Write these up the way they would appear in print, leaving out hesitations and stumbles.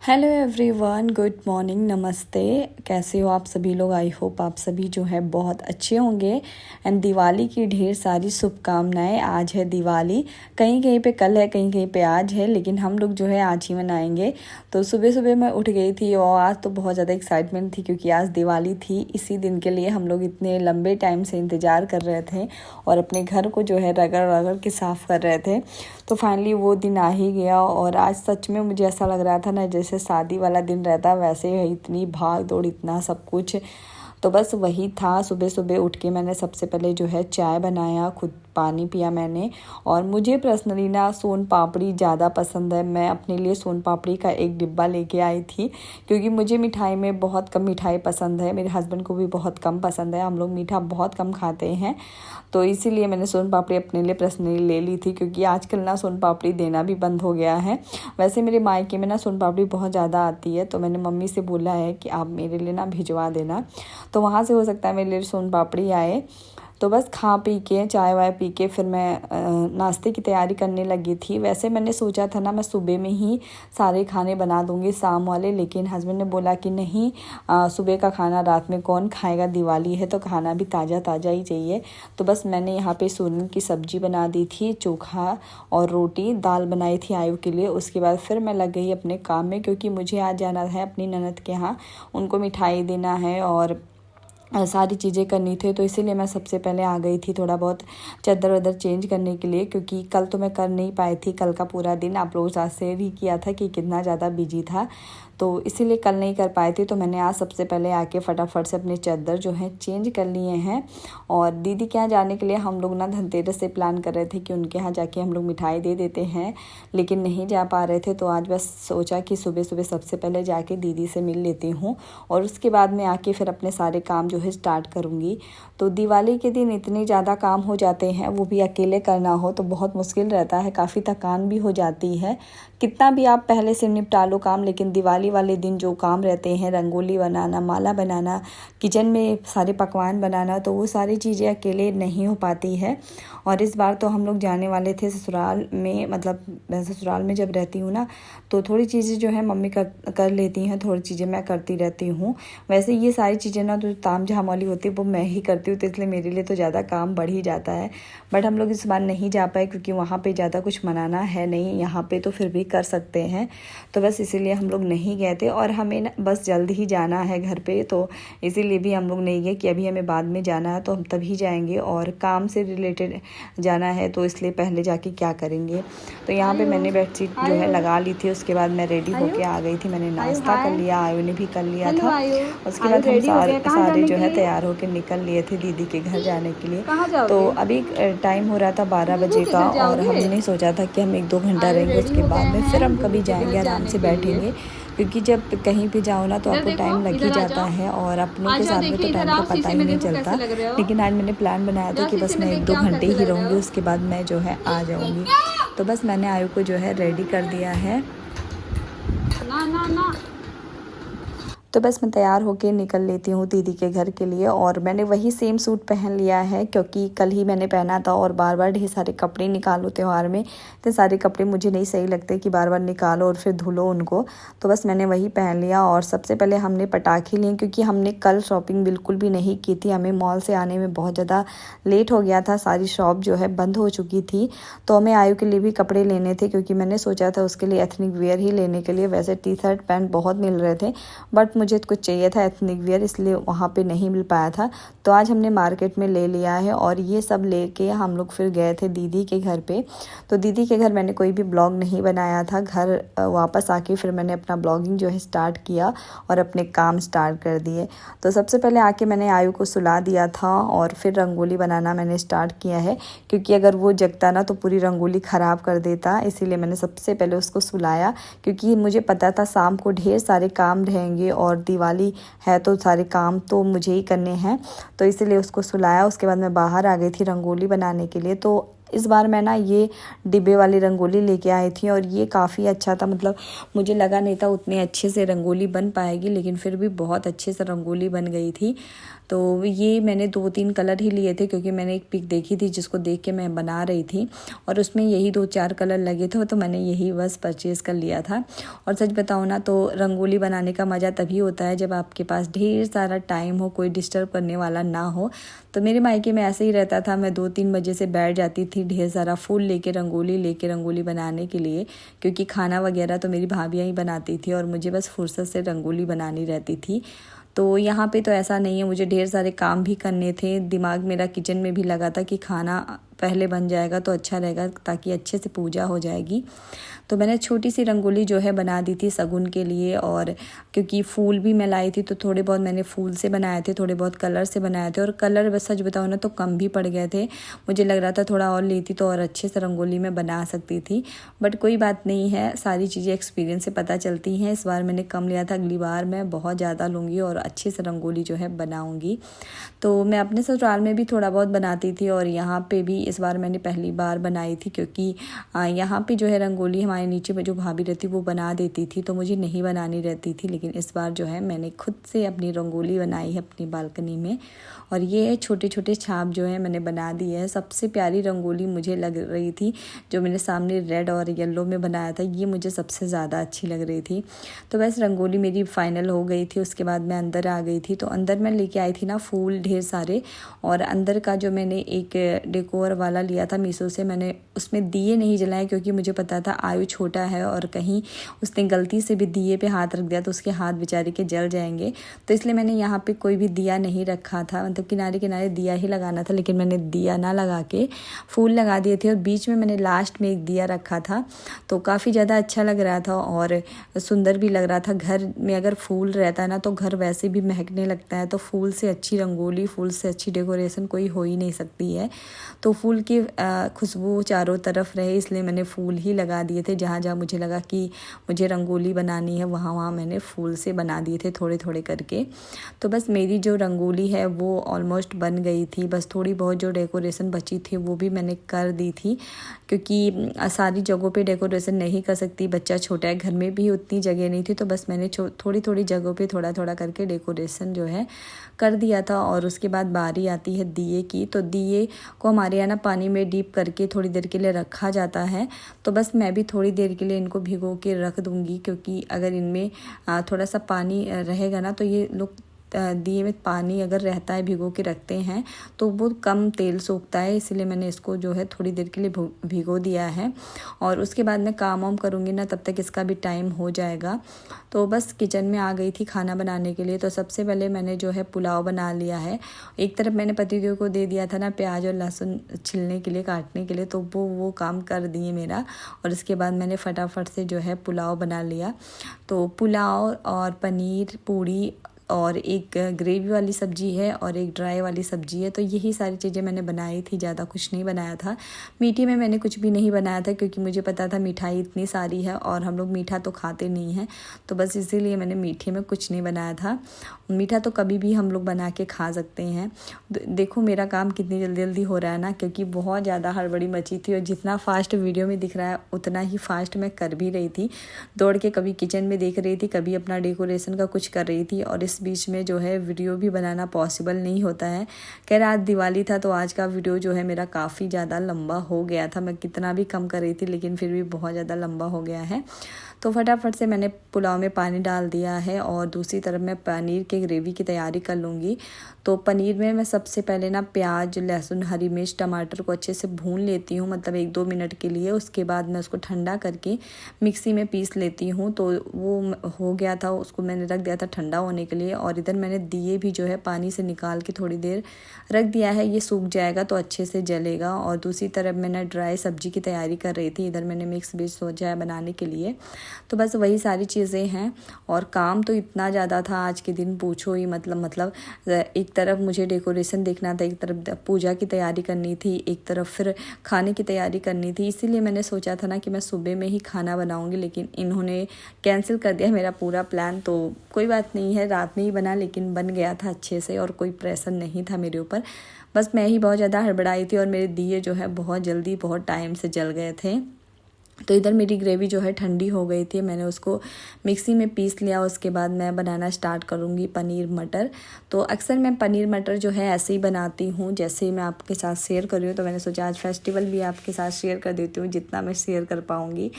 Hello everyone, good morning, नमस्ते। कैसे हो आप सभी लोग? आई होप आप सभी जो है बहुत अच्छे होंगे। एंड दिवाली की ढेर सारी शुभकामनाएं। आज है दिवाली, कहीं कहीं पे कल है, कहीं कहीं पे आज है, लेकिन हम लोग जो है आज ही मनाएंगे। तो सुबह सुबह मैं उठ गई थी और आज तो बहुत ज़्यादा एक्साइटमेंट थी क्योंकि आज दिवाली थी। इसी दिन के लिए हम लोग इतने लंबे टाइम से इंतज़ार कर रहे थे और अपने घर को जो है रगड़ रगड़ के साफ़ कर रहे थे। तो फाइनली वो दिन आ ही गया और आज सच में मुझे ऐसा लग रहा था ना जैसे शादी वाला दिन रहता वैसे ही, इतनी भाग दौड़, इतना सब कुछ। तो बस वही था। सुबह सुबह उठ के मैंने सबसे पहले जो है चाय बनाया, खुद पानी पिया मैंने। और मुझे पर्सनली ना सोन पापड़ी ज़्यादा पसंद है। मैं अपने लिए सोन पापड़ी का एक डिब्बा लेके आई थी क्योंकि मुझे मिठाई में बहुत कम मिठाई पसंद है, मेरे हस्बैंड को भी बहुत कम पसंद है, हम लोग मीठा बहुत कम खाते हैं। तो इसीलिए मैंने सोन पापड़ी अपने लिए पर्सनली ले ली थी क्योंकि आजकल ना सोन पापड़ी देना भी बंद हो गया है। वैसे मेरे मायके में ना सोन पापड़ी बहुत ज़्यादा आती है, तो मैंने मम्मी से बोला है कि आप मेरे लिए ना भिजवा देना। तो वहाँ से हो सकता है मेरे लिए सोन पापड़ी आए। तो बस खा पी के, चाय वाय पी के फिर मैं नाश्ते की तैयारी करने लगी थी। वैसे मैंने सोचा था ना मैं सुबह में ही सारे खाने बना दूंगी शाम वाले, लेकिन हस्बैंड ने बोला कि नहीं, सुबह का खाना रात में कौन खाएगा, दिवाली है तो खाना भी ताज़ा ताज़ा ही चाहिए। तो बस मैंने यहाँ पे सोलन की सब्ज़ी बना दी थी, चोखा और रोटी, दाल बनाई थी आयु के लिए। उसके बाद फिर मैं लग गई अपने काम में क्योंकि मुझे आज जाना है अपनी ननद के यहाँ, उनको मिठाई देना है और सारी चीज़ें करनी थी। तो इसीलिए मैं सबसे पहले आ गई थी थोड़ा बहुत चादर वादर चेंज करने के लिए, क्योंकि कल तो मैं कर नहीं पाई थी। कल का पूरा दिन आप लोगों के साथ शेयर ही किया था कि कितना ज़्यादा बिजी था, तो इसीलिए कल नहीं कर पाए थे। तो मैंने आज सबसे पहले आके फटाफट से अपने चादर जो है चेंज कर लिए हैं। और दीदी के यहाँ जाने के लिए हम लोग ना धनतेरस से प्लान कर रहे थे कि उनके यहाँ जाके हम लोग मिठाई दे देते हैं, लेकिन नहीं जा पा रहे थे। तो आज बस सोचा कि सुबह सुबह सबसे पहले जाके दीदी से मिल लेती हूँ और उसके बाद में आके फिर अपने सारे काम जो है स्टार्ट करूँगी। तो दिवाली के दिन इतने ज़्यादा काम हो जाते हैं, वो भी अकेले करना हो तो बहुत मुश्किल रहता है, काफ़ी थकान भी हो जाती है। कितना भी आप पहले से निपटा लो काम, लेकिन दिवाली वाले दिन जो काम रहते हैं, रंगोली बनाना, माला बनाना, किचन में सारे पकवान बनाना, तो वो सारी चीज़ें अकेले नहीं हो पाती है। और इस बार तो हम लोग जाने वाले थे ससुराल में, मतलब मैं ससुराल में जब रहती हूँ ना तो थोड़ी चीज़ें जो है मम्मी कर लेती हैं, थोड़ी चीज़ें मैं करती रहती हूँ। वैसे ये सारी चीज़ें ना तो ताम झाम वाली होती है वो मैं ही करती हूँ, तो इसलिए मेरे लिए तो ज़्यादा काम बढ़ ही जाता है। बट हम लोग इस बार नहीं जा पाए क्योंकि वहाँ पे ज़्यादा कुछ मनाना है नहीं, यहाँ पे तो फिर भी कर सकते हैं। तो बस इसीलिए हम लोग नहीं गए थे और हमें ना बस जल्द ही जाना है घर पे, तो इसीलिए भी हम लोग नहीं गए कि अभी हमें बाद में जाना है तो हम तभी जाएंगे, और काम से रिलेटेड जाना है तो इसलिए पहले जाके क्या करेंगे। तो यहाँ पे मैंने बेडशीट जो है लगा ली थी, उसके बाद मैं रेडी होके आ गई थी। मैंने नाश्ता कर लिया, आयु ने भी कर लिया था। उसके बाद हम सारे जो है तैयार होकर निकल लिए थे दीदी के घर जाने के लिए। तो अभी टाइम हो रहा था 12 बजे का और हमने सोचा था कि हम 1-2 घंटा रहेंगे, उसके बाद में फिर हम कभी जाएंगे, आराम से बैठेंगे, क्योंकि जब कहीं पे जाओ ना तो आपको टाइम लग ही जाता है और अपनों के साथ में तो टाइम का पता ही नहीं चलता। लेकिन आज मैंने प्लान बनाया था कि बस मैं 1-2 घंटे ही रहूँगी, उसके बाद मैं जो है आ जाऊँगी। तो बस मैंने आयु को जो है रेडी कर दिया है। तो बस मैं तैयार होके निकल लेती हूँ दीदी के घर के लिए। और मैंने वही सेम सूट पहन लिया है क्योंकि कल ही मैंने पहना था और बार बार ढेर सारे कपड़े निकालो त्यौहार में, तो सारे कपड़े मुझे नहीं सही लगते कि बार बार निकालो और फिर धुलो उनको। तो बस मैंने वही पहन लिया। और सबसे पहले हमने पटाखे लिए क्योंकि हमने कल शॉपिंग बिल्कुल भी नहीं की थी, हमें मॉल से आने में बहुत ज़्यादा लेट हो गया था, सारी शॉप जो है बंद हो चुकी थी। तो हमें आयु के लिए भी कपड़े लेने थे क्योंकि मैंने सोचा था उसके लिए एथनिक वेयर ही लेने के लिए। वैसे टी शर्ट पैंट बहुत मिल रहे थे बट मुझे कुछ चाहिए था एथनिक वेयर, इसलिए वहाँ पे नहीं मिल पाया था। तो आज हमने मार्केट में ले लिया है और ये सब लेके हम लोग फिर गए थे दीदी के घर पे। तो दीदी के घर मैंने कोई भी ब्लॉग नहीं बनाया था, घर वापस आके फिर मैंने अपना ब्लॉगिंग जो है स्टार्ट किया और अपने काम स्टार्ट कर दिए। तो सबसे पहले आके मैंने आयु को सुला दिया था और फिर रंगोली बनाना मैंने स्टार्ट किया है, क्योंकि अगर वो जगता ना तो पूरी रंगोली ख़राब कर देता, इसीलिए मैंने सबसे पहले उसको सुलाया क्योंकि मुझे पता था शाम को ढेर सारे काम रहेंगे और दिवाली है तो सारे काम तो मुझे ही करने हैं। तो इसीलिए उसको सुलाया। उसके बाद मैं बाहर आ गई थी रंगोली बनाने के लिए। तो इस बार मैं ना ये डिब्बे वाली रंगोली लेके आई थी और ये काफ़ी अच्छा था। मतलब मुझे लगा नहीं था उतने अच्छे से रंगोली बन पाएगी, लेकिन फिर भी बहुत अच्छे से रंगोली बन गई थी। तो ये मैंने 2-3 कलर ही लिए थे, क्योंकि मैंने एक पिक देखी थी जिसको देख के मैं बना रही थी और उसमें यही 2-4 कलर लगे थे, तो मैंने यही बस परचेज़ कर लिया था। और सच बताऊँ ना तो रंगोली बनाने का मज़ा तभी होता है जब आपके पास ढेर सारा टाइम हो, कोई डिस्टर्ब करने वाला ना हो। तो मेरे मायके में ऐसे ही रहता था, मैं 2-3 बजे से बैठ जाती थी ढेर सारा फूल लेके रंगोली बनाने के लिए, क्योंकि खाना वगैरह तो मेरी भाभियाँ ही बनाती थी और मुझे बस फुर्सत से रंगोली बनानी रहती थी। तो यहाँ पे तो ऐसा नहीं है, मुझे ढेर सारे काम भी करने थे। दिमाग मेरा किचन में भी लगा था कि खाना पहले बन जाएगा तो अच्छा रहेगा, ताकि अच्छे से पूजा हो जाएगी। तो मैंने छोटी सी रंगोली जो है बना दी थी शगुन के लिए, और क्योंकि फूल भी मैं लाई थी तो थोड़े बहुत मैंने फूल से बनाए थे, थोड़े बहुत कलर से बनाए थे। और कलर बस सच बताऊँ ना तो कम भी पड़ गए थे, मुझे लग रहा था थोड़ा और लेती तो और अच्छे से रंगोली में बना सकती थी। बट कोई बात नहीं है, सारी चीज़ें एक्सपीरियंस से पता चलती हैं। इस बार मैंने कम लिया था, अगली बार मैं बहुत ज़्यादा लूँगी और अच्छे से रंगोली जो है बनाऊँगी। तो मैं अपने ससुराल में भी थोड़ा बहुत बनाती थी और यहाँ पे भी इस बार मैंने पहली बार बनाई थी, क्योंकि यहाँ पे जो है रंगोली हमारे नीचे में जो भाभी रहती वो बना देती थी, तो मुझे नहीं बनानी रहती थी। लेकिन इस बार जो है मैंने खुद से अपनी रंगोली बनाई है अपनी बालकनी में, और ये छोटे छोटे छाप जो है मैंने बना दिए हैं। सबसे प्यारी रंगोली मुझे लग रही थी जो मैंने सामने रेड और येलो में बनाया था, ये मुझे सबसे ज़्यादा अच्छी लग रही थी। तो बस रंगोली मेरी फाइनल हो गई थी। उसके बाद मैं अंदर आ गई थी, तो अंदर मैं लेके आई थी ना फूल ढेर सारे, और अंदर का जो मैंने एक डेकोर वाला लिया था मीशो से, मैंने उसमें दिए नहीं जलाए, क्योंकि मुझे पता था आयु छोटा है और कहीं उसने गलती से भी दिए पे हाथ रख दिया तो उसके हाथ बेचारे के जल जाएंगे। तो इसलिए मैंने यहाँ पे कोई भी दिया नहीं रखा था, मतलब किनारे किनारे दिया ही लगाना था, लेकिन मैंने दिया ना लगा के फूल लगा दिए थे और बीच में मैंने लास्ट में एक दिया रखा था। तो काफ़ी ज़्यादा अच्छा लग रहा था और सुंदर भी लग रहा था। घर में अगर फूल रहता है ना तो घर वैसे भी महकने लगता है, तो फूल से अच्छी रंगोली, फूल से अच्छी डेकोरेशन कोई हो ही नहीं सकती है। तो फूल की खुशबू चारों तरफ रहे, इसलिए मैंने फूल ही लगा दिए थे। जहाँ जहाँ मुझे लगा कि मुझे रंगोली बनानी है वहाँ वहाँ मैंने फूल से बना दिए थे थोड़े थोड़े करके। तो बस मेरी जो रंगोली है वो ऑलमोस्ट बन गई थी, बस थोड़ी बहुत जो डेकोरेशन बची थी वो भी मैंने कर दी थी, क्योंकि सारी जगहों पे डेकोरेशन नहीं कर सकती, बच्चा छोटा है, घर में भी उतनी जगह नहीं थी। तो बस मैंने थोड़ी थोड़ी जगहों पे थोड़ा थोड़ा करके डेकोरेशन जो है कर दिया था। और उसके बाद बारी आती है दिए की। तो दिए को हमारे यहाँ ना पानी में डीप करके थोड़ी देर के लिए रखा जाता है। तो बस मैं भी थोड़ी देर के लिए इनको भिगो के रख दूँगी, क्योंकि अगर इनमें थोड़ा सा पानी रहेगा ना तो ये लोग दिए में पानी अगर रहता है भिगो के रखते हैं तो वो कम तेल सोखता है, इसलिए मैंने इसको जो है थोड़ी देर के लिए भिगो दिया है। और उसके बाद मैं काम वाम करूँगी ना, तब तक इसका भी टाइम हो जाएगा। तो बस किचन में आ गई थी खाना बनाने के लिए। तो सबसे पहले मैंने जो है पुलाव बना लिया है। एक तरफ मैंने पतिदेव को दे दिया था ना प्याज और लहसुन छिलने के लिए, काटने के लिए, तो वो काम कर दिए मेरा। और उसके बाद मैंने फटाफट से जो है पुलाव बना लिया। तो पुलाव और पनीर, पूड़ी और एक ग्रेवी वाली सब्ज़ी है और एक ड्राई वाली सब्ज़ी है। तो यही सारी चीज़ें मैंने बनाई थी, ज़्यादा कुछ नहीं बनाया था। मीठे में मैंने कुछ भी नहीं बनाया था, क्योंकि मुझे पता था मिठाई इतनी सारी है और हम लोग मीठा तो खाते नहीं हैं, तो बस इसीलिए मैंने मीठे में कुछ नहीं बनाया था। मीठा तो कभी भी हम लोग बना के खा सकते हैं। देखो मेरा काम कितनी जल्दी जल्दी हो रहा है ना, क्योंकि बहुत ज़्यादा हड़बड़ी मची थी और जितना फास्ट वीडियो में दिख रहा है उतना ही फास्ट मैं कर भी रही थी। दौड़ के कभी किचन में देख रही थी, कभी अपना डेकोरेशन का कुछ कर रही थी, और इस बीच में जो है वीडियो भी बनाना पॉसिबल नहीं होता है। खैर आज दिवाली था तो आज का वीडियो जो है मेरा काफ़ी ज़्यादा लंबा हो गया था। मैं कितना भी कम कर रही थी लेकिन फिर भी बहुत ज़्यादा लंबा हो गया है। तो फटाफट से मैंने पुलाव में पानी डाल दिया है और दूसरी तरफ मैं पनीर के ग्रेवी की तैयारी कर लूँगी। तो पनीर में मैं सबसे पहले ना प्याज, लहसुन, हरी मिर्च, टमाटर को अच्छे से भून लेती हूँ, मतलब 1-2 मिनट के लिए। उसके बाद मैं उसको ठंडा करके मिक्सी में पीस लेती हूँ। तो वो हो गया था, उसको मैंने रख दिया था ठंडा होने के लिए। और इधर मैंने दिए भी जो है पानी से निकाल के थोड़ी देर रख दिया है, ये सूख जाएगा तो अच्छे से जलेगा। और दूसरी तरफ मैंने ड्राई सब्जी की तैयारी कर रही थी। इधर मैंने मिक्स वेज सोचा है बनाने के लिए। तो बस वही सारी चीज़ें हैं। और काम तो इतना ज़्यादा था आज के दिन, पूछो ही मतलब एक तरफ मुझे डेकोरेशन देखना था, एक तरफ पूजा की तैयारी करनी थी, एक तरफ फिर खाने की तैयारी करनी थी। इसीलिए मैंने सोचा था ना कि मैं सुबह में ही खाना बनाऊँगी, लेकिन इन्होंने कैंसिल कर दिया मेरा पूरा प्लान। तो कोई बात नहीं है, रात में ही बना, लेकिन बन गया था अच्छे से और कोई प्रेशर नहीं था मेरे ऊपर। बस मैं ही बहुत ज़्यादा हड़बड़ाई थी और मेरे दिए जो है बहुत जल्दी बहुत टाइम से जल गए थे। तो इधर मेरी ग्रेवी जो है ठंडी हो गई थी, मैंने उसको मिक्सी में पीस लिया। उसके बाद मैं बनाना स्टार्ट करूँगी पनीर मटर। तो अक्सर मैं पनीर मटर जो है ऐसे ही बनाती हूँ जैसे ही मैं आपके साथ शेयर कर रही हूँ। तो मैंने सोचा आज फेस्टिवल भी आपके साथ शेयर कर देती हूँ जितना मैं शेयर कर पाऊँगी।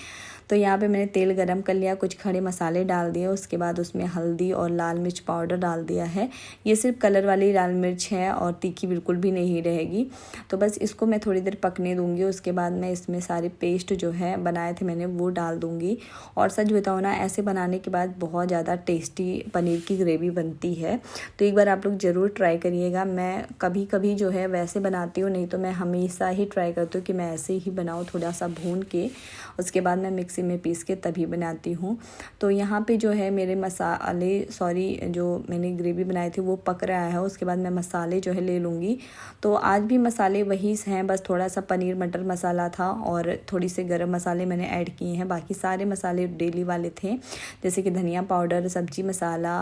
तो यहाँ पे मैंने तेल गरम कर लिया, कुछ खड़े मसाले डाल दिए, उसके बाद उसमें हल्दी और लाल मिर्च पाउडर डाल दिया है। ये सिर्फ कलर वाली लाल मिर्च है और तीखी बिल्कुल भी नहीं रहेगी। तो बस इसको मैं थोड़ी देर पकने दूँगी। उसके बाद मैं इसमें सारे पेस्ट जो है बनाए थे मैंने वो डाल दूँगी। और सच बताऊँ ना, ऐसे बनाने के बाद बहुत ज़्यादा टेस्टी पनीर की ग्रेवी बनती है। तो एक बार आप लोग ज़रूर ट्राई करिएगा। मैं कभी कभी जो है वैसे बनाती हूँ, नहीं तो मैं हमेशा ही ट्राई करती हूँ कि मैं ऐसे ही बनाऊँ, थोड़ा सा भून के उसके बाद मैं मिक्सी में पीस के तभी बनाती हूँ। तो यहाँ पे जो है मेरे मसाले जो मैंने ग्रेवी बनाई थी वो पक रहा है। उसके बाद मैं मसाले जो है ले लूँगी। तो आज भी मसाले वही हैं, बस थोड़ा सा पनीर मटर मसाला था और थोड़ी से गरम मसाले मैंने ऐड किए हैं। बाकी सारे मसाले डेली वाले थे, जैसे कि धनिया पाउडर, सब्जी मसाला,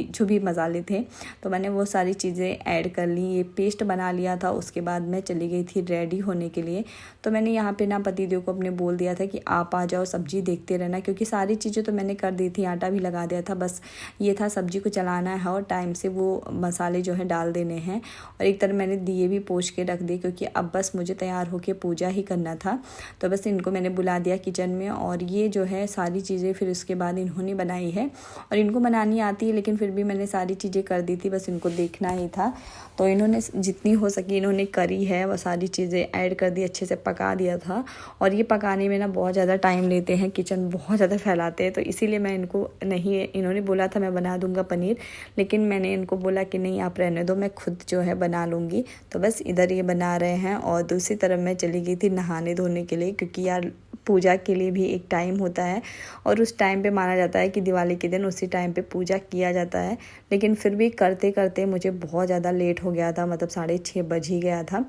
जो भी मसाले थे तो मैंने वो सारी चीज़ें ऐड कर ली। ये पेस्ट बना लिया था। उसके बाद मैं चली गई थी रेडी होने के लिए। तो मैंने यहाँ पे ना पतिदेव को अपने बोल दिया था कि आप आ जाओ, सब्जी देखते रहना, क्योंकि सारी चीज़ें तो मैंने कर दी थी, आटा भी लगा दिया था। बस ये था सब्जी को चलाना है और टाइम से वो मसाले जो है डाल देने हैं। और एक तरफ मैंने दिए भी पोंछ के रख दिए, क्योंकि अब बस मुझे तैयार होकर पूजा ही करना था। तो बस इनको मैंने बुला दिया किचन में। और ये जो है सारी चीज़ें फिर उसके बाद इन्होंने बनाई है और इनको बनानी आती है, लेकिन फिर भी मैंने सारी चीज़ें कर दी थी, बस इनको देखना ही था। तो इन्होंने जितनी हो सकी इन्होंने करी है, वो सारी चीज़ें ऐड कर दी, अच्छे से पका दिया था। और ये पकाने में ना बहुत ज़्यादा टाइम लेते हैं, किचन बहुत ज़्यादा फैलाते हैं। तो इसीलिए मैं इनको नहीं, इन्होंने बोला था मैं बना दूंगा पनीर, लेकिन मैंने इनको बोला कि नहीं आप रहने दो, मैं खुद जो है बना लूँगी। तो बस इधर ये बना रहे हैं और दूसरी तरफ मैं चली गई थी नहाने धोने के लिए, क्योंकि यार पूजा के लिए भी एक टाइम होता है और उस टाइम पे माना जाता है कि दिवाली के दिन उसी टाइम पे पूजा किया जाता है। लेकिन फिर भी करते करते मुझे बहुत ज़्यादा लेट हो गया था, मतलब 6:30 बज ही गया था।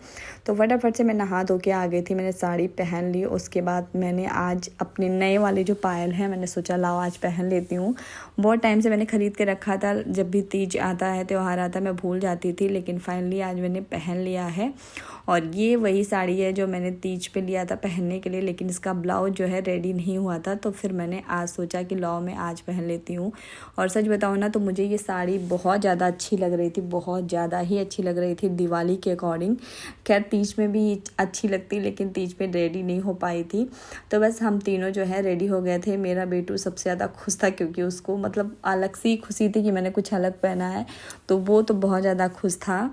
तो फटाफट से मैं नहा धो के आ गई थी, मैंने साड़ी पहन ली। उसके बाद मैंने आज अपने नए वाले जो पायल हैं मैंने सोचा लाओ आज पहन लेती हूँ। बहुत टाइम से मैंने ख़रीद के रखा था, जब भी तीज आता है, त्यौहार आता है, मैं भूल जाती थी, लेकिन फाइनली आज मैंने पहन लिया है। और ये वही साड़ी है जो मैंने तीज पे लिया था पहनने के लिए, लेकिन इसका ब्लाउज जो है रेडी नहीं हुआ था। तो फिर मैंने आज सोचा कि लाओ मैं आज पहन लेती हूँ। और सच बताऊँ ना तो मुझे ये साड़ी बहुत ज़्यादा अच्छी लग रही थी, बहुत ज़्यादा ही अच्छी लग रही थी दिवाली के अकॉर्डिंग। खैर तीज में भी अच्छी लगती, लेकिन तीज पे रेडी नहीं हो पाई थी। तो बस हम तीनों जो है रेडी हो गए थे। मेरा बेटू सबसे ज़्यादा खुश था, क्योंकि उसको मतलब अलग सी खुशी थी कि मैंने कुछ अलग पहना है, तो वो तो बहुत ज़्यादा खुश था।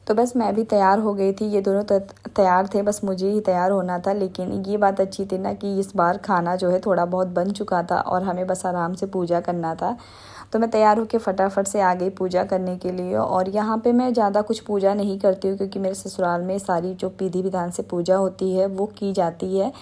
तो बस मैं भी तैयार हो गई थी, ये दोनों तैयार थे, बस मुझे ही तैयार होना था। लेकिन ये बात अच्छी थी ना कि इस बार खाना जो है थोड़ा बहुत बन चुका था और हमें बस आराम से पूजा करना था। तो मैं तैयार होकर फटाफट से आ गई पूजा करने के लिए। और यहाँ पे मैं ज़्यादा कुछ पूजा नहीं करती हूँ, क्योंकि मेरे ससुराल में सारी जो विधि विधान से पूजा होती है वो की जाती है।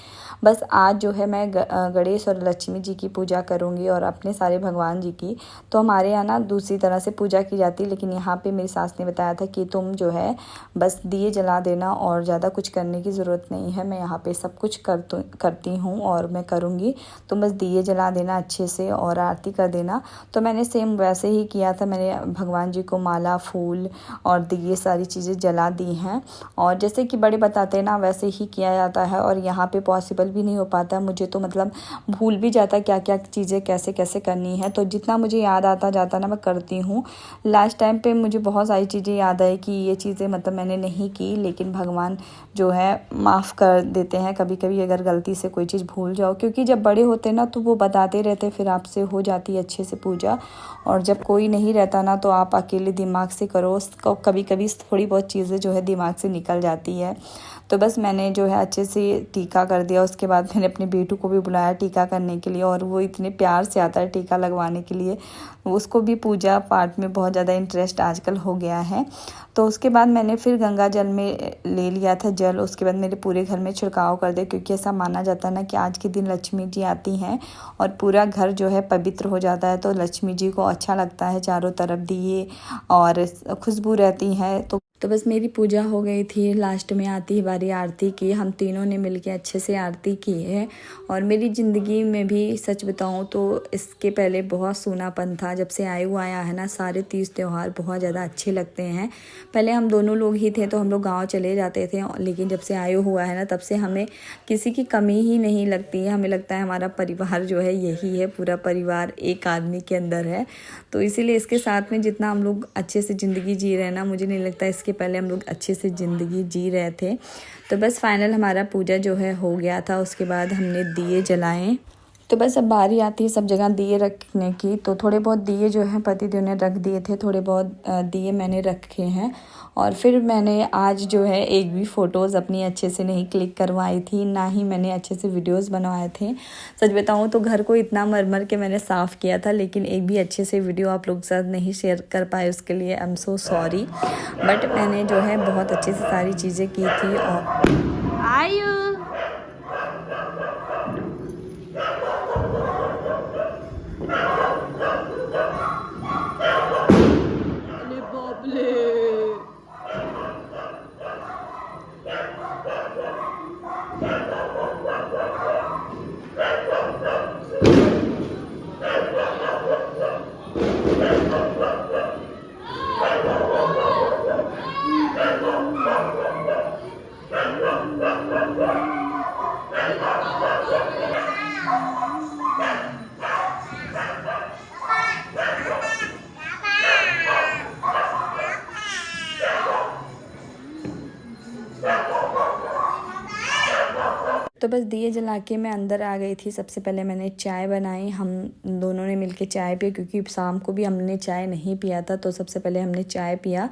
बस आज जो है मैं गणेश और लक्ष्मी जी की पूजा करूँगी और अपने सारे भगवान जी की। तो हमारे यहाँ ना दूसरी तरह से पूजा की जाती है, लेकिन यहाँ पे मेरी सास ने बताया था कि तुम जो है बस दिए जला देना और ज़्यादा कुछ करने की ज़रूरत नहीं है। मैं यहाँ पे सब कुछ करती हूँ और मैं करूँगी, तुम बस दिए जला देना अच्छे से और आरती कर देना। तो मैंने सेम वैसे ही किया था, मैंने भगवान जी को माला, फूल और दिए सारी चीज़ें जला दी हैं। और जैसे कि बड़े बताते हैं ना वैसे ही किया जाता है। और यहाँ पे पॉसिबल भी नहीं हो पाता मुझे, तो मतलब भूल भी जाता क्या क्या चीज़ें कैसे कैसे करनी है। तो जितना मुझे याद आता जाता ना मैं करती हूँ। लास्ट टाइम पे मुझे बहुत सारी चीज़ें याद आई कि ये चीज़ें मतलब मैंने नहीं की, लेकिन भगवान जो है माफ़ कर देते हैं कभी कभी अगर गलती से कोई चीज़ भूल जाओ, क्योंकि जब बड़े होते ना तो वो बताते रहते, फिर आपसे हो जाती है अच्छे से पूजा। और जब कोई नहीं रहता ना तो आप अकेले दिमाग से करो, कभी कभी थोड़ी बहुत चीज़ें जो है दिमाग से निकल जाती है। तो बस मैंने जो है अच्छे से टीका कर दिया। उसके बाद मैंने अपने बेटू को भी बुलाया टीका करने के लिए, और वो इतने प्यार से आता है टीका लगवाने के लिए। उसको भी पूजा पाठ में बहुत ज़्यादा इंटरेस्ट आजकल हो गया है। तो उसके बाद मैंने फिर गंगा जल में ले लिया था जल। उसके बाद मेरे पूरे घर में छिड़काव कर दिया, क्योंकि ऐसा माना जाता है ना कि आज के दिन लक्ष्मी जी आती हैं और पूरा घर जो है पवित्र हो जाता है। तो लक्ष्मी जी को अच्छा लगता है, चारों तरफ दिए और खुशबू रहती है। तो बस मेरी पूजा हो गई थी। लास्ट में आती ही बारी आरती की। हम तीनों ने मिलके अच्छे से आरती की है। और मेरी ज़िंदगी में भी सच बताऊं तो इसके पहले बहुत सूनापन था। जब से आयु आया है ना, सारे तीज त्यौहार बहुत ज़्यादा अच्छे लगते हैं। पहले हम दोनों लोग ही थे तो हम लोग गांव चले जाते थे, लेकिन जब से आयु हुआ है ना, तब से हमें किसी की कमी ही नहीं लगती है। हमें लगता है हमारा परिवार जो है यही है, पूरा परिवार एक आदमी के अंदर है। तो इसीलिए इसके साथ में जितना हम लोग अच्छे से ज़िंदगी जी रहे हैं ना, मुझे नहीं लगता इसके पहले हम लोग अच्छे से ज़िंदगी जी रहे थे। तो बस फाइनल हमारा पूजा जो है हो गया था। उसके बाद हमने दिए जलाएं। तो बस अब बारी आती है सब जगह दिए रखने की। तो थोड़े बहुत दिए जो हैं पतिदेव ने रख दिए थे, थोड़े बहुत दिए मैंने रखे हैं। और फिर मैंने आज जो है एक भी फ़ोटोज़ अपनी अच्छे से नहीं क्लिक करवाई थी, ना ही मैंने अच्छे से वीडियोस बनवाए थे। सच बताऊं तो घर को इतना मर के मैंने साफ़ किया था, लेकिन एक भी अच्छे से वीडियो आप लोग के साथ नहीं शेयर कर पाए। उसके लिए I am so sorry. But मैंने जो है बहुत अच्छे से सारी चीज़ें की थी। और आयु तो बस दिए जला के मैं अंदर आ गई थी। सबसे पहले मैंने चाय बनाई। हम दोनों ने मिलके चाय पी, क्योंकि शाम को भी हमने चाय नहीं पिया था। तो सबसे पहले हमने चाय पिया।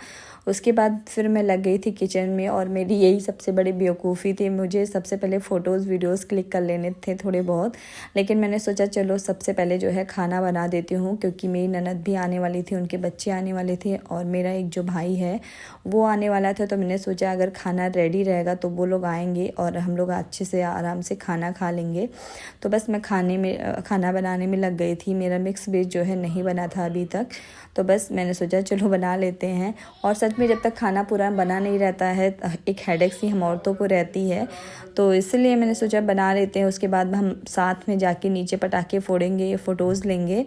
उसके बाद फिर मैं लग गई थी किचन में, और मेरी यही सबसे बड़ी बेवकूफ़ी थी। मुझे सबसे पहले फ़ोटोज़ वीडियोज़ क्लिक कर लेने थे थोड़े बहुत, लेकिन मैंने सोचा चलो सबसे पहले जो है खाना बना देती हूँ, क्योंकि मेरी ननद भी आने वाली थी, उनके बच्चे आने वाले थे, और मेरा एक जो भाई है वो आने वाला था। तो मैंने सोचा अगर खाना रेडी रहेगा तो वो लोग आएंगे और हम लोग अच्छे से आराम से खाना खा लेंगे। तो बस मैं खाना बनाने में लग गई थी। मेरा मिक्स वेज जो है नहीं बना था अभी तक, तो बस मैंने सोचा चलो बना लेते हैं। और सच में जब तक खाना पूरा बना नहीं रहता है, एक हेडेक सी हम औरतों को रहती है, तो इसलिए मैंने सोचा बना लेते हैं। उसके बाद हम साथ में जाके नीचे पटाखे फोड़ेंगे, फ़ोटोज़ लेंगे,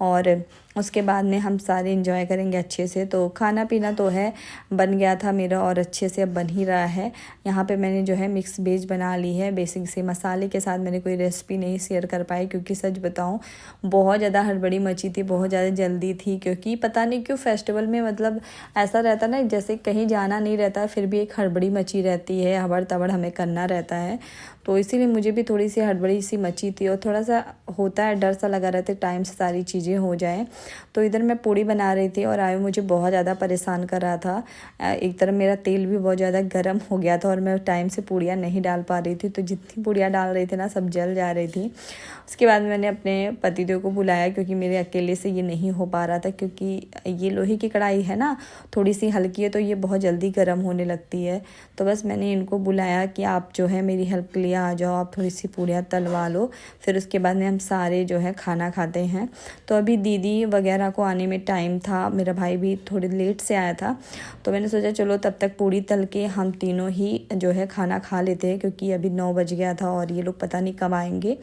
और उसके बाद में हम सारे एंजॉय करेंगे अच्छे से। तो खाना पीना तो है बन गया था मेरा, और अच्छे से अब बन ही रहा है। यहाँ पे मैंने जो है मिक्स वेज बना ली है। बेसिक से मसाले के साथ मैंने कोई रेसिपी नहीं शेयर कर पाई, क्योंकि सच बताऊँ बहुत ज़्यादा हड़बड़ी मची थी, बहुत ज़्यादा जल्दी थी। क्योंकि पता नहीं क्यों फेस्टिवल में मतलब ऐसा रहता ना, जैसे कहीं जाना नहीं रहता, फिर भी एक हड़बड़ी मची रहती है, हबड़ तबड़ हमें करना रहता है। तो इसीलिए मुझे भी थोड़ी सी हड़बड़ी सी मची थी, और थोड़ा सा होता है डर सा लगा रहता है टाइम से सारी चीज़ें हो जाएं। तो इधर मैं पूड़ी बना रही थी, और आयु मुझे बहुत ज़्यादा परेशान कर रहा था। एक तरफ मेरा तेल भी बहुत ज़्यादा गर्म हो गया था, और मैं टाइम से पूड़ियाँ नहीं डाल पा रही थी। तो जितनी पूड़ियाँ डाल रही थी ना, सब जल जा रही थी। उसके बाद मैंने अपने पतिदेव को बुलाया, क्योंकि मेरे अकेले से ये नहीं हो पा रहा था। क्योंकि ये लोहे की कढ़ाई है ना, थोड़ी सी हल्की है, तो ये बहुत जल्दी गर्म होने लगती है। तो बस मैंने इनको बुलाया कि आप जो है मेरी हेल्प के लिए आ जाओ, आप थोड़ी सी पूड़ियाँ तलवा लो। फिर उसके बाद में हम सारे जो है खाना खाते हैं। तो अभी दीदी वगैरह को आने में टाइम था, मेरा भाई भी थोड़ी लेट से आया था। तो मैंने सोचा चलो तब तक पूड़ी तल के हम तीनों ही जो है खाना खा लेते हैं, क्योंकि अभी 9 बज गया था और ये लोग पता नहीं कब आएंगे।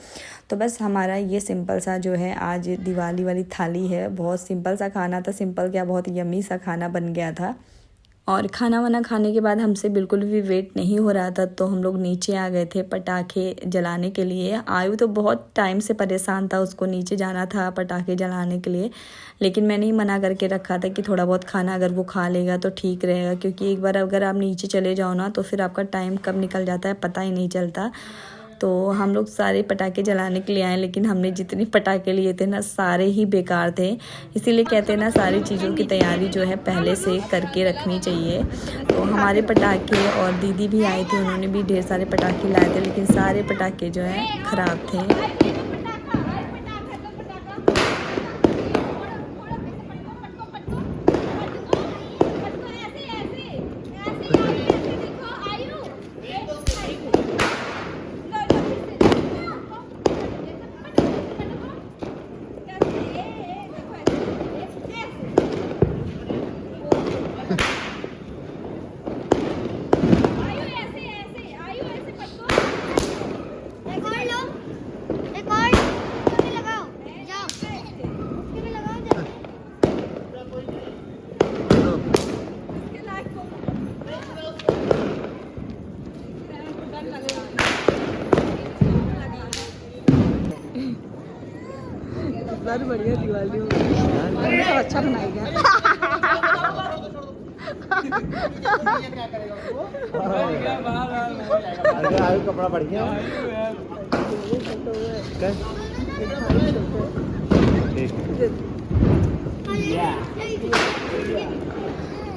तो बस हमारा ये सिंपल सा जो है आज दिवाली वाली थाली है। बहुत सिंपल सा खाना था, सिंपल क्या बहुत यम्मी सा खाना बन गया था। और खाना वाना खाने के बाद हमसे बिल्कुल भी वेट नहीं हो रहा था, तो हम लोग नीचे आ गए थे पटाखे जलाने के लिए। आयु तो बहुत टाइम से परेशान था, उसको नीचे जाना था पटाखे जलाने के लिए, लेकिन मैंने ही मना करके रखा था कि थोड़ा बहुत खाना अगर वो खा लेगा तो ठीक रहेगा। क्योंकि एक बार अगर आप नीचे चले जाओ ना, तो फिर आपका टाइम कब निकल जाता है पता ही नहीं चलता। तो हम लोग सारे पटाखे जलाने के लिए आए, लेकिन हमने जितने पटाखे लिए थे ना सारे ही बेकार थे। इसीलिए कहते हैं ना सारी चीज़ों की तैयारी जो है पहले से करके रखनी चाहिए। तो हमारे पटाखे और दीदी भी आई थी, उन्होंने भी ढेर सारे पटाखे लाए थे, लेकिन सारे पटाखे जो हैं ख़राब थे। बढ़िया दिवाली हो गई तो अच्छा बनाई गया। कपड़ा बढ़िया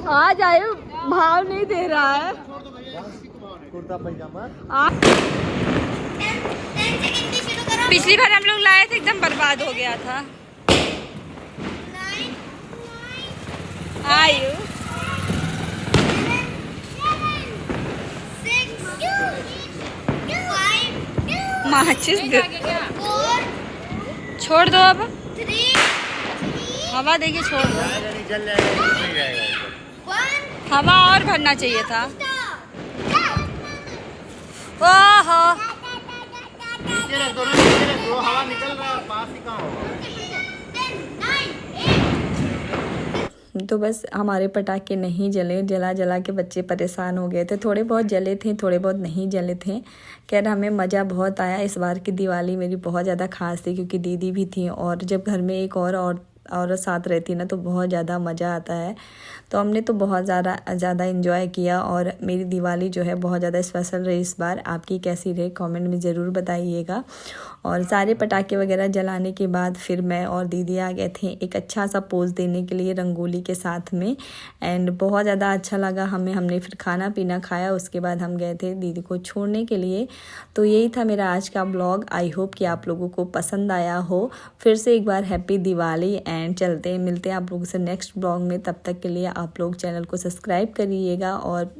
आज आयु भाव नहीं दे रहा है। कुर्ता पैजामा पिछली बार हम लोग लाए थे एकदम बर्बाद हो गया था। आयु माचिस छोड़ दो, अब हवा देके छोड़ दो। हवा और भरना चाहिए था। ओहो हवा निकल रहा है, पास ही कहाँ होगा। तो बस हमारे पटाखे नहीं जले, जला जला के बच्चे परेशान हो गए थे। थोड़े बहुत जले थे, थोड़े बहुत नहीं जले थे। खैर हमें मज़ा बहुत आया। इस बार की दिवाली मेरी बहुत ज़्यादा खास थी, क्योंकि दीदी भी थी और जब घर में एक और साथ रहती ना तो बहुत ज़्यादा मज़ा आता है। तो हमने तो बहुत ज़्यादा इन्जॉय किया और मेरी दिवाली जो है बहुत ज़्यादा स्पेशल रही इस बार। आपकी कैसी रही कमेंट में ज़रूर बताइएगा। और सारे पटाखे वगैरह जलाने के बाद फिर मैं और दीदी आ गए थे एक अच्छा सा पोज देने के लिए रंगोली के साथ में। एंड बहुत ज़्यादा अच्छा लगा हमें। हमने फिर खाना पीना खाया, उसके बाद हम गए थे दीदी को छोड़ने के लिए। तो यही था मेरा आज का ब्लॉग। आई होप कि आप लोगों को पसंद आया हो। फिर से एक बार हैप्पी दिवाली एंड मिलते हैं आप लोगों से नेक्स्ट ब्लॉग में। तब तक के लिए आप लोग चैनल को सब्सक्राइब करिएगा और